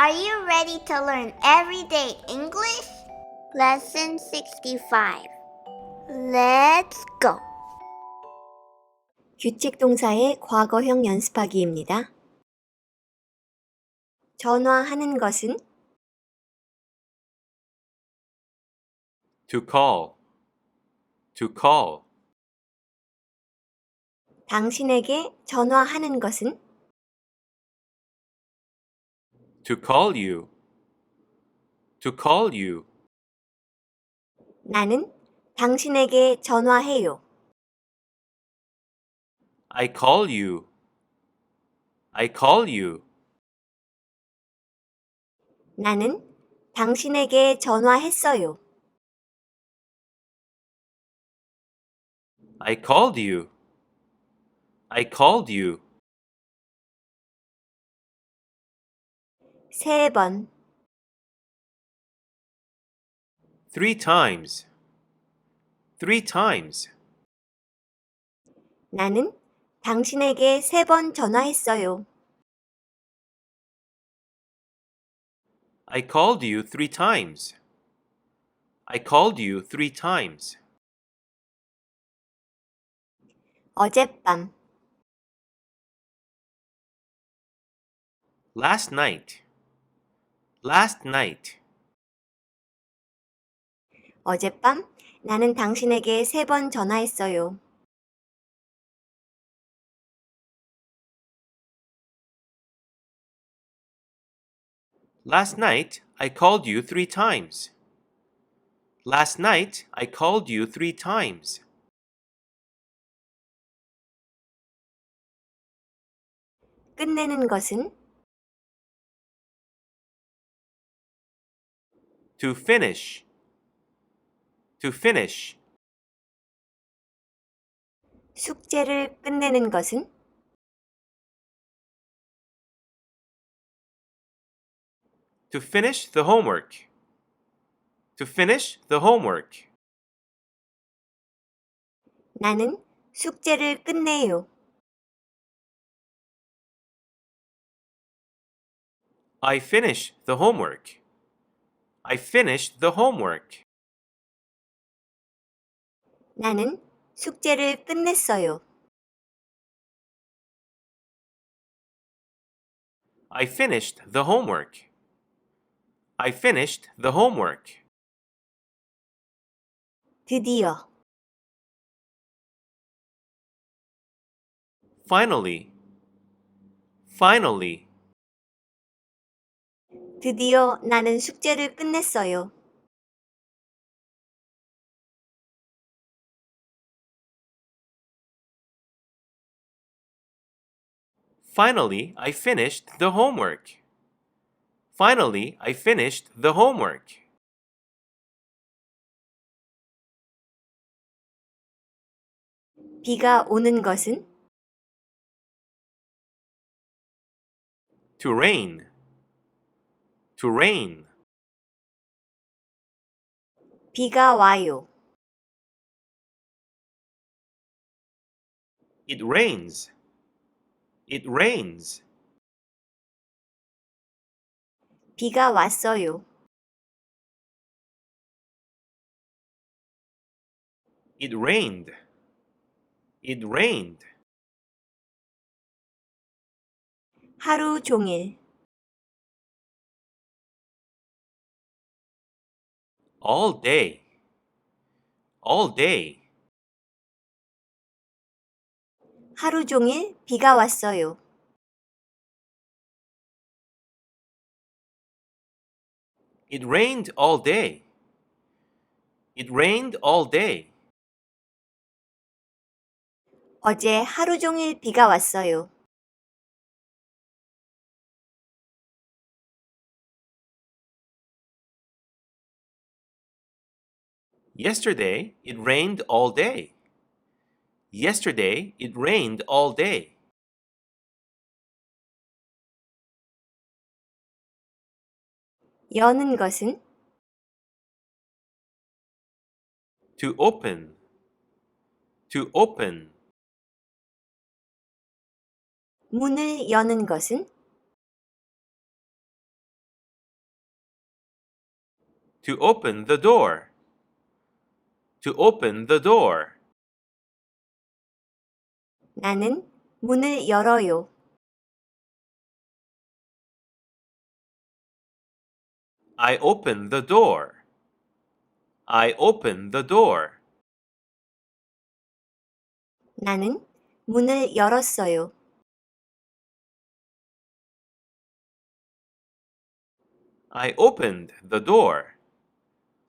Are you ready to learn everyday English? Lesson 65. Let's go. 규칙 동사의 과거형 연습하기입니다. 전화하는 것은 To call. To call. 당신에게 전화하는 것은 To call you. To call you. 나는 당신에게 전화해요. I call you. I call you. 나는 당신에게 전화했어요. I called you. I called you. 3번, 3 times. 3 times. 나는 당신에게 3번 전화했어요. I called you 3 times. I called you 3 times. 어젯밤, Last night. Last night. 어젯밤 나는 당신에게 3번 전화했어요. Last night, I called you 3 times. Last night, I called you 3 times. 끝내는 것은 To finish. To finish. 숙제를 끝내는 것은 To finish the homework. To finish the homework. 나는 숙제를 끝내요. I finish the homework. I finished the homework. 나는 숙제를 끝냈어요. I finished the homework. I finished the homework. 드디어, Finally. Finally. 드디어 나는 숙제를 끝냈어요. Finally, I finished the homework. Finally, I finished the homework. 비가 오는 것은 To rain. To rain. 비가 와요. It rains. It rains. 비가 왔어요. It rained. It rained. 하루 종일, All day. All day. 하루 종일 비가 왔어요. It rained all day. It rained all day. 어제 하루 종일 비가 왔어요. Yesterday, it rained all day. Yesterday, it rained all day. 여는 것은 To open. To open. 문을 여는 것은 To open the door. To open the door. 나는 문을 열어요. I open the door. I open the door. 나는 문을 열었어요. I opened the door.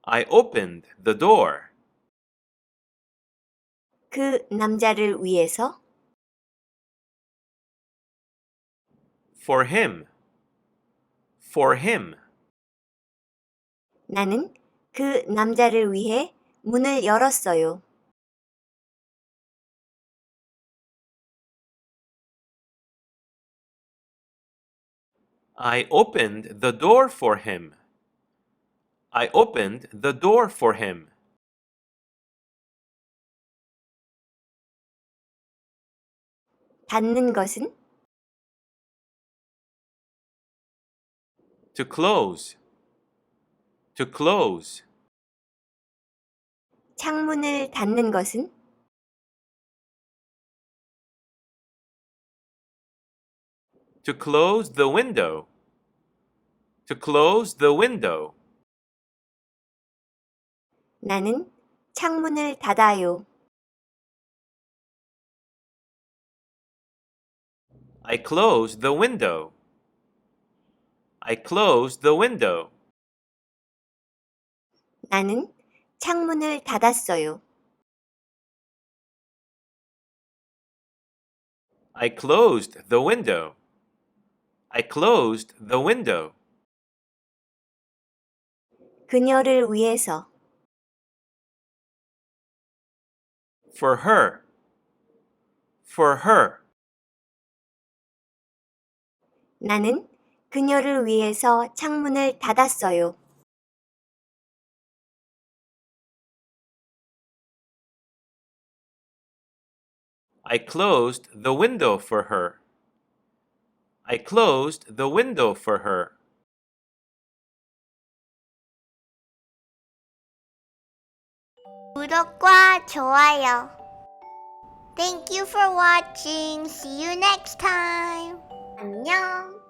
I opened the door. 그 남자를 위해서 For him. For him. 나는 그 남자를 위해 문을 열었어요. I opened the door for him. I opened the door for him. 닫는 것은 To close. To close. 창문을 닫는 것은 To close the window. To close the window. 나는 창문을 닫아요. I closed the window. I closed the window. 나는 창문을 닫았어요. I closed the window. I closed the window. 그녀를 위해서 For her. For her. 나는 그녀를 위해서 창문을 닫았어요. I closed the window for her. I closed the window for her. 구독과 좋아요. Thank you for watching. See you next time. 안녕.